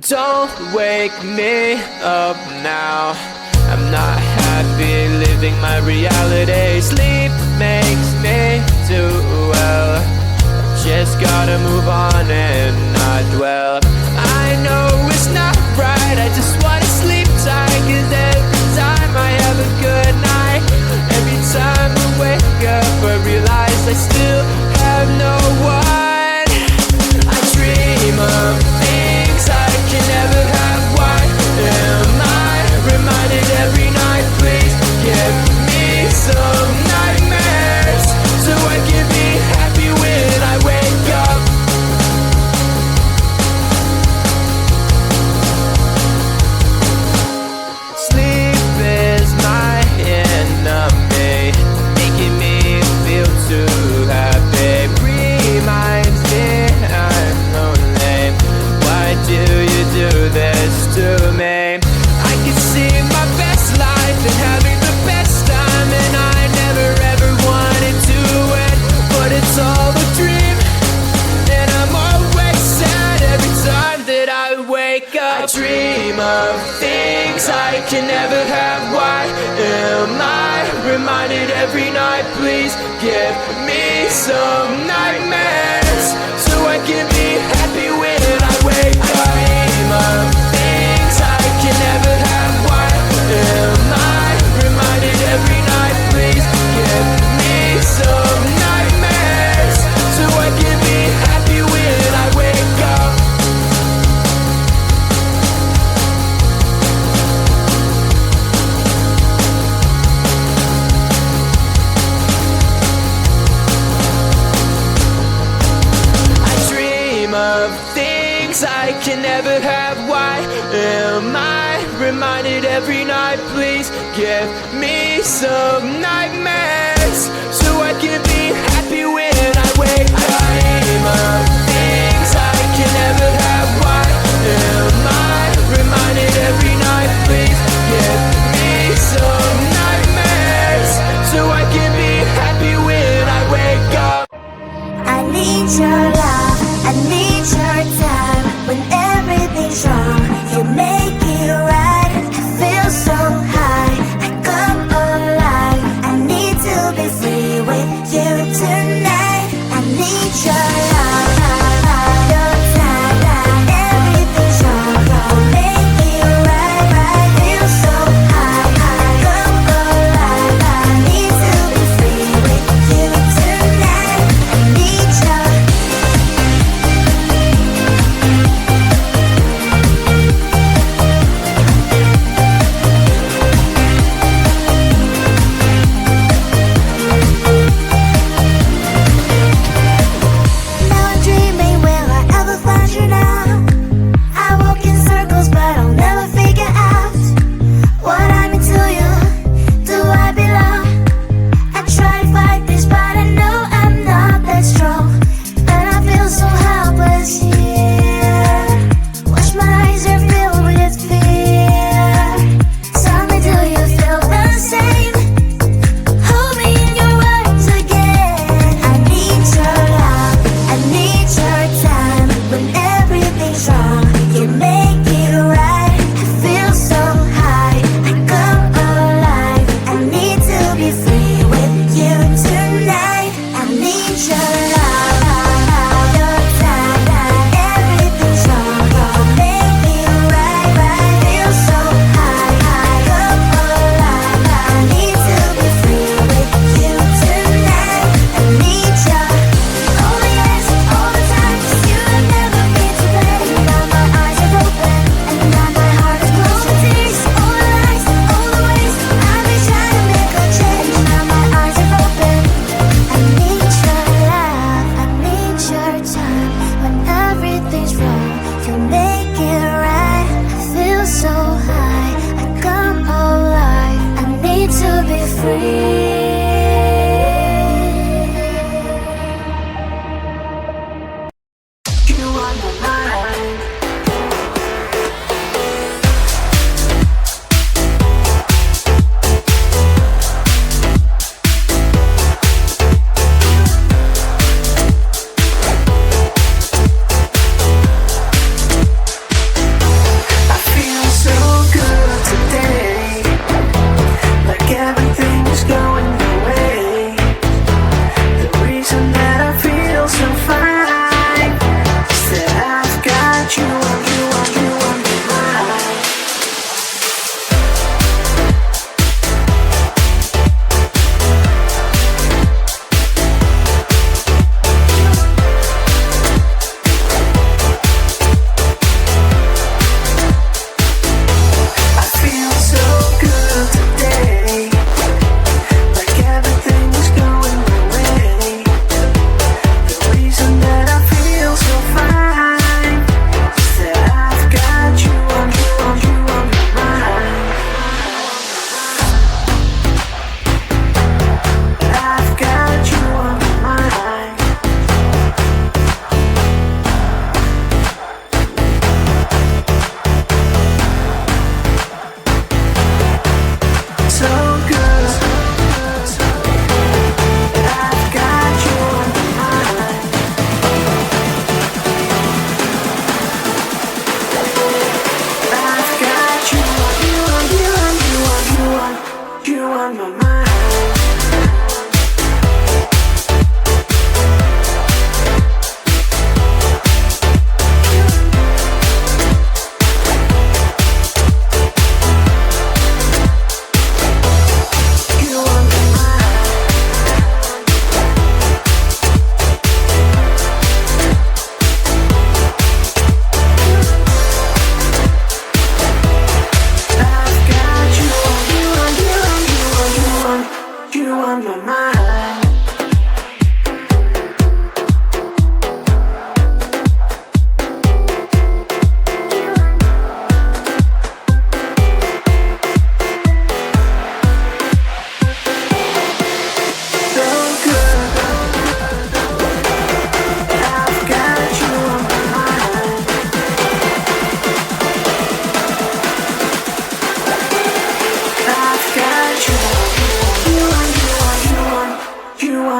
Don't wake me up now. I'm not happy living my reality. Sleep makes me do well. Just gotta move on and not dwell. I know it's not right, I just wanna sleep tight. Cause every time I have a good night, every time I wake up I realize I still have no one. I dream of things I can never have. Why am I reminded every night? Please give me some nightmares so I can be happy when I wake up. Sleep is my enemy, making me feel too happy. Reminds me I'm lonely. Why do you do this to me? I can see my best life and having the best time, and I never ever wanted to end, but it's all a dream, and I'm always sad every time that I wake up. I dream of things I can never have. Why am I reminded every night? Please give me some nightmares so I can be happy when I wake up. I dream of things I can never have. Why am I reminded every night? Please give me some nightmares so I can be happy when I wake up. I dream of things I can never have. Why am I reminded every night? Please give me some nightmares so I can be happy when I wake up. I dream of things I can never have. Why am I reminded every night? Please give me some nightmares so I can be happy when I wake up. I need your love, I need your time. When everything's wrong, you make it right. I feel so high, I come alive. I need to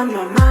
on my mind.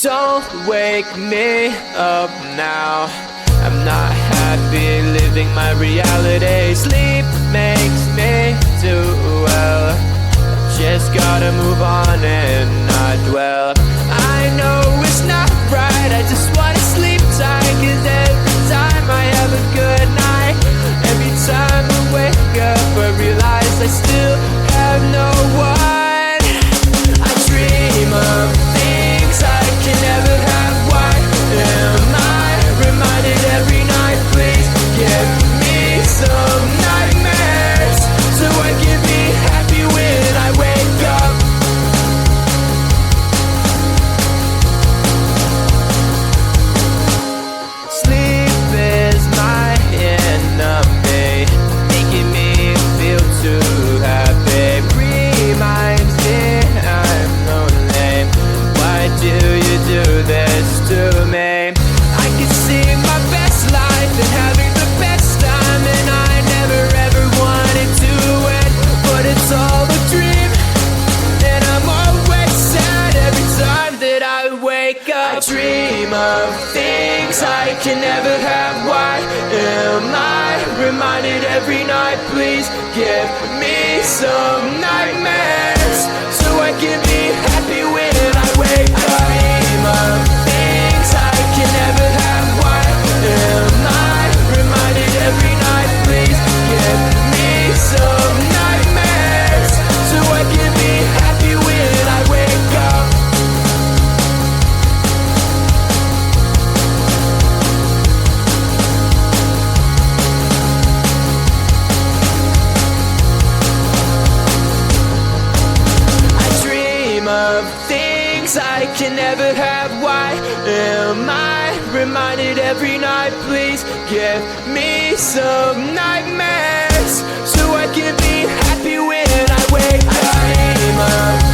Don't wake me up now. I'm not happy living my reality. Sleep makes me do well. Just gotta move on and not dwell. I know it's not right, I just wanna sleep tight. Cause every time I have a good night, every time I wake up I realize I still have no one. I dream of things I can never have. Why am I reminded every night? Please give me some nightmares so I can be happy when I wake up. I dream of things I can never have. Why am I reminded every night? Please give me some nightmares so I can be happy when I wake up. I dream of things I can never have. Why am I reminded every night? Please give me some nightmares so I can be happy when I wake up. Of things I can never have. Why am I reminded every night? Please give me some nightmares so I can be happy when I wake up. I dream of